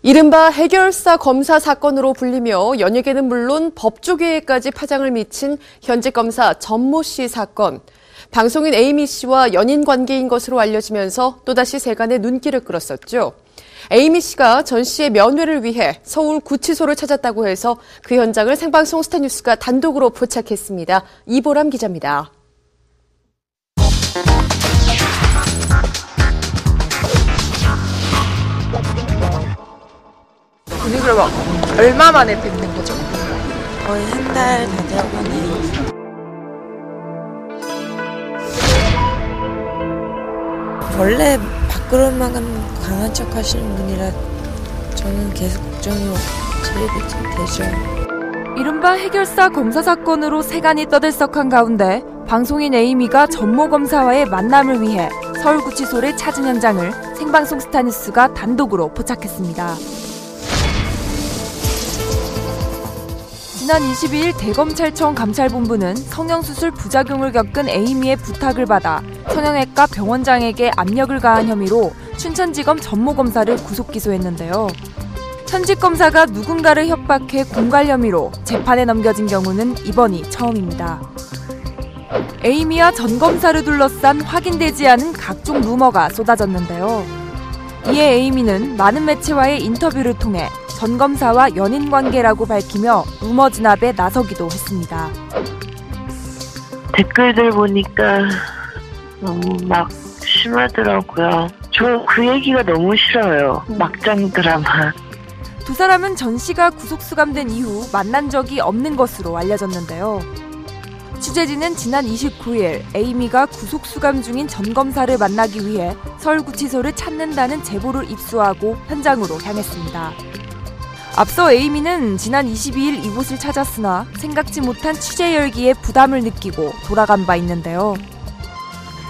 이른바 해결사 검사 사건으로 불리며 연예계는 물론 법조계에까지 파장을 미친 현직 검사 전모 씨 사건. 방송인 에이미 씨와 연인 관계인 것으로 알려지면서 또다시 세간의 눈길을 끌었었죠. 에이미 씨가 전 씨의 면회를 위해 서울 구치소를 찾았다고 해서 그 현장을 생방송 스타뉴스가 단독으로 포착했습니다. 이보람 기자입니다. 분위기를 막 얼마 만에 뵙는 거죠? 거의 한 달 다 되어가네요. 원래 밖으로만 강한 척 하시는 분이라 저는 계속 걱정이 제일 되죠. 이른바 해결사 검사 사건으로 세간이 떠들썩한 가운데 방송인 에이미가 전모 검사와의 만남을 위해 서울구치소를 찾은 현장을 생방송 스타뉴스가 단독으로 포착했습니다. 지난 22일 대검찰청 감찰본부는 성형수술 부작용을 겪은 에이미의 부탁을 받아 성형외과 병원장에게 압력을 가한 혐의로 춘천지검 전모검사를 구속기소했는데요. 현직 검사가 누군가를 협박해 공갈 혐의로 재판에 넘겨진 경우는 이번이 처음입니다. 에이미와 전 검사를 둘러싼 확인되지 않은 각종 루머가 쏟아졌는데요. 이에 에이미는 많은 매체와의 인터뷰를 통해 전 검사와 연인 관계라고 밝히며 루머 진압에 나서기도 했습니다. 댓글들 보니까 너무 막 심하더라고요. 저 그 얘기가 너무 싫어요. 막장 드라마. 두 사람은 전 씨가 구속수감된 이후 만난 적이 없는 것으로 알려졌는데요. 취재진은 지난 29일 에이미가 구속수감 중인 전 검사를 만나기 위해 서울구치소를 찾는다는 제보를 입수하고 현장으로 향했습니다. 앞서 에이미는 지난 22일 이곳을 찾았으나 생각지 못한 취재 열기에 부담을 느끼고 돌아간 바 있는데요.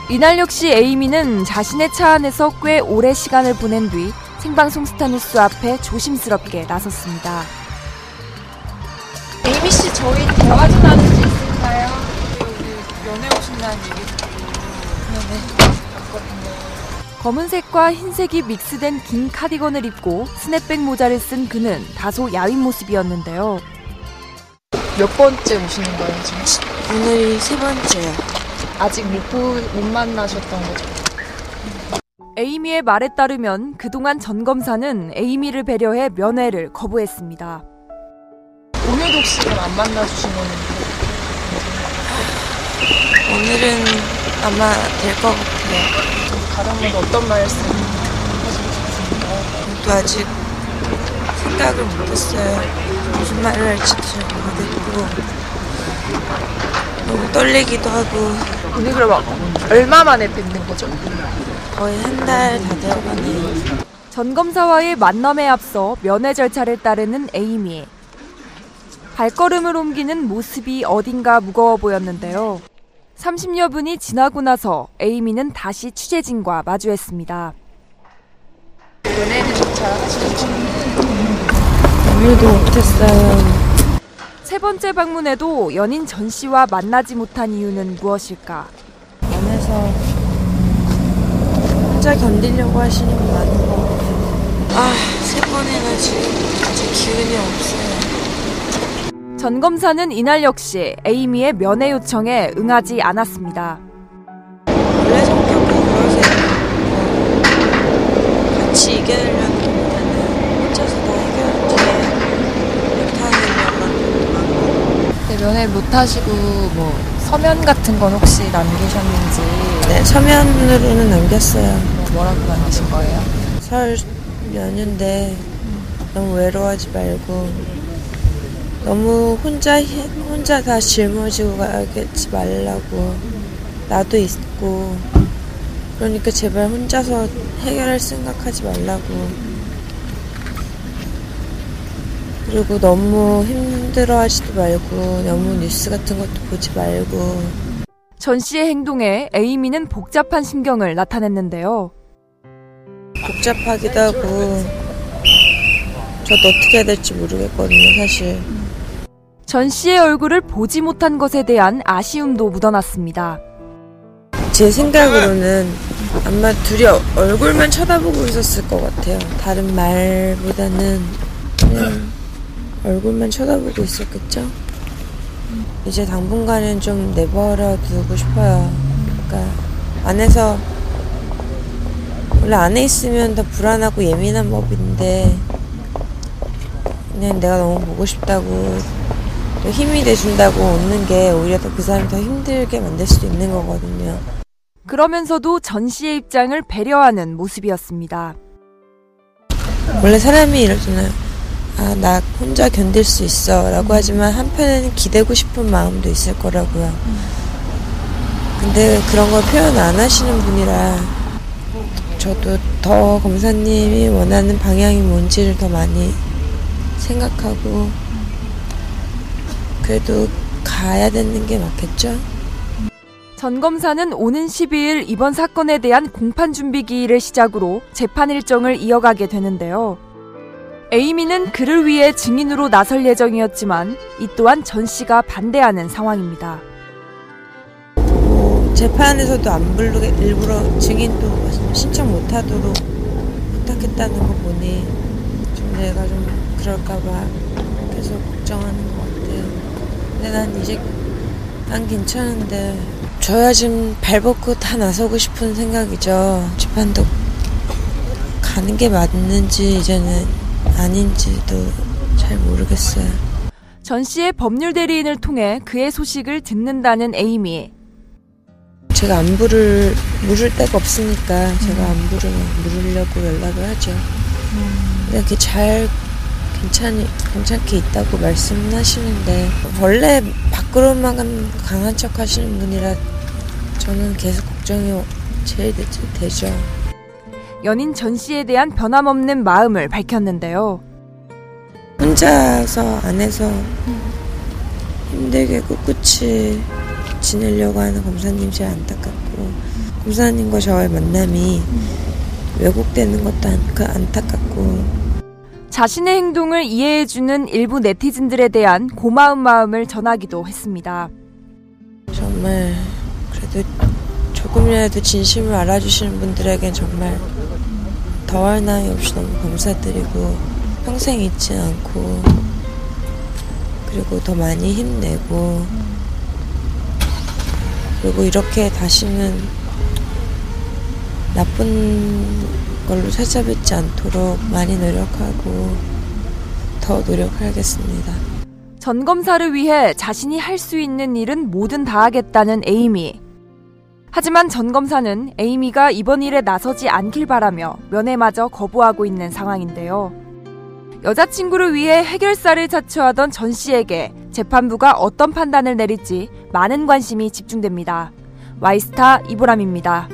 이날 역시 에이미는 자신의 차 안에서 꽤 오래 시간을 보낸 뒤 생방송 스타뉴스 앞에 조심스럽게 나섰습니다. 에이미 씨, 저희 대화 좀 나눌 수 있을까요? 우리 연애 오신다는 얘기 듣고 왔거든요. 검은색과 흰색이 믹스된 긴 카디건을 입고 스냅백 모자를 쓴 그는 다소 야윈 모습이었는데요. 몇 번째 오시는 거예요, 지금? 오늘이 세 번째요. 아직 못 만나셨던 거죠? 에이미의 말에 따르면 그동안 전 검사는 에이미를 배려해 면회를 거부했습니다. 오늘도 혹시 안 만나주신 거는? 오늘은 아마 될 것 같아요. 다른 분 어떤 말씀 하시고 싶으신가요? 저도 아직 생각을 못했어요. 무슨 말을 할지도 잘 모르겠고 너무 떨리기도 하고. 분위기를 막 얼마 만에 뵙는 거죠? 거의 한 달 다 되어가네요. 전 검사와의 만남에 앞서 면회 절차를 따르는 에이미. 발걸음을 옮기는 모습이 어딘가 무거워 보였는데요. 30여 분이 지나고 나서 에이미는 다시 취재진과 마주했습니다. 연애는 좀 잘하시는지? 오늘도 못했어요. 세 번째 방문에도 연인 전 씨와 만나지 못한 이유는 무엇일까? 안에서 혼자 견디려고 하시는 분 많은 것 같아요. 세 번이나 지금 아직 기운이 없어요. 전 검사는 이날 역시 에이미의 면회 요청에 응하지 않았습니다. 원래 성격이 그러세요. 같이 이겨내려기보다는 혼자서 다 해결하지 못하는 것만 많고. 면회 못 하시고 뭐 서면 같은 건 혹시 남기셨는지? 네, 서면으로는 남겼어요. 뭐라고 남기신 거예요? 설 연휴인데 너무 외로워하지 말고 너무 혼자 다 짊어지고 가지 말라고. 나도 있고 그러니까 제발 혼자서 해결할 생각하지 말라고. 그리고 너무 힘들어하지도 말고 너무 뉴스 같은 것도 보지 말고. 전 씨의 행동에 에이미는 복잡한 심경을 나타냈는데요. 복잡하기도 하고 저도 어떻게 해야 될지 모르겠거든요, 사실. 전 씨의 얼굴을 보지 못한 것에 대한 아쉬움도 묻어났습니다. 제 생각으로는 아마 둘이 얼굴만 쳐다보고 있었을 것 같아요. 다른 말보다는 그냥 얼굴만 쳐다보고 있었겠죠? 이제 당분간은 좀 내버려 두고 싶어요. 그러니까 안에서 원래 안에 있으면 더 불안하고 예민한 법인데 그냥 내가 너무 보고 싶다고 또 힘이 돼준다고 웃는 게 오히려 더 그 사람이 더 힘들게 만들 수도 있는 거거든요. 그러면서도 전 씨의 입장을 배려하는 모습이었습니다. 원래 사람이 이러잖아요. 아, 나 혼자 견딜 수 있어 라고 하지만 한편에는 기대고 싶은 마음도 있을 거라고요. 근데 그런 걸 표현 안 하시는 분이라 저도 더 검사님이 원하는 방향이 뭔지를 더 많이 생각하고 그래도 가야 되는 게 맞겠죠? 전 검사는 오는 12일 이번 사건에 대한 공판 준비 기일을 시작으로 재판 일정을 이어가게 되는데요. 에이미는 그를 위해 증인으로 나설 예정이었지만 이 또한 전 씨가 반대하는 상황입니다. 재판에서도 안 부르게 일부러 증인도 신청 못하도록 부탁했다는 거 보니 좀 내가 좀 그럴까봐 계속 걱정하는 것 같아요. 근데 난 괜찮은데 저야 지금 발벗고 다 나서고 싶은 생각이죠. 재판도 가는 게 맞는지 이제는 아닌지도 잘 모르겠어요. 전 씨의 법률 대리인을 통해 그의 소식을 듣는다는 에이미. 제가 물을 데가 없으니까 제가 안부를 물으려고 연락을 하죠. 근데 그게 괜찮게 있다고 말씀은 하시는데 원래 밖으로만 강한 척 하시는 분이라 저는 계속 걱정이 제일 되죠. 연인 전 씨에 대한 변함없는 마음을 밝혔는데요. 혼자서 안에서 힘들게 꿋꿋이 지내려고 하는 검사님 제일 안타깝고 검사님과 저의 만남이 왜곡되는 것도 안타깝고 자신의 행동을 이해해주는 일부 네티즌들에 대한 고마운 마음을 전하기도 했습니다. 정말 그래도 조금이라도 진심을 알아주시는 분들에겐 정말 더할 나위 없이 너무 감사드리고 평생 잊지 않고 그리고 더 많이 힘내고 그리고 이렇게 다시는 나쁜 걸로 찾아뵙지 않도록 많이 노력하고 더 노력하겠습니다. 전 검사를 위해 자신이 할 수 있는 일은 뭐든 다 하겠다는 에이미. 하지만 전 검사는 에이미가 이번 일에 나서지 않길 바라며 면회마저 거부하고 있는 상황인데요. 여자친구를 위해 해결사를 자처하던 전 씨에게 재판부가 어떤 판단을 내릴지 많은 관심이 집중됩니다. 와이스타 이보람입니다.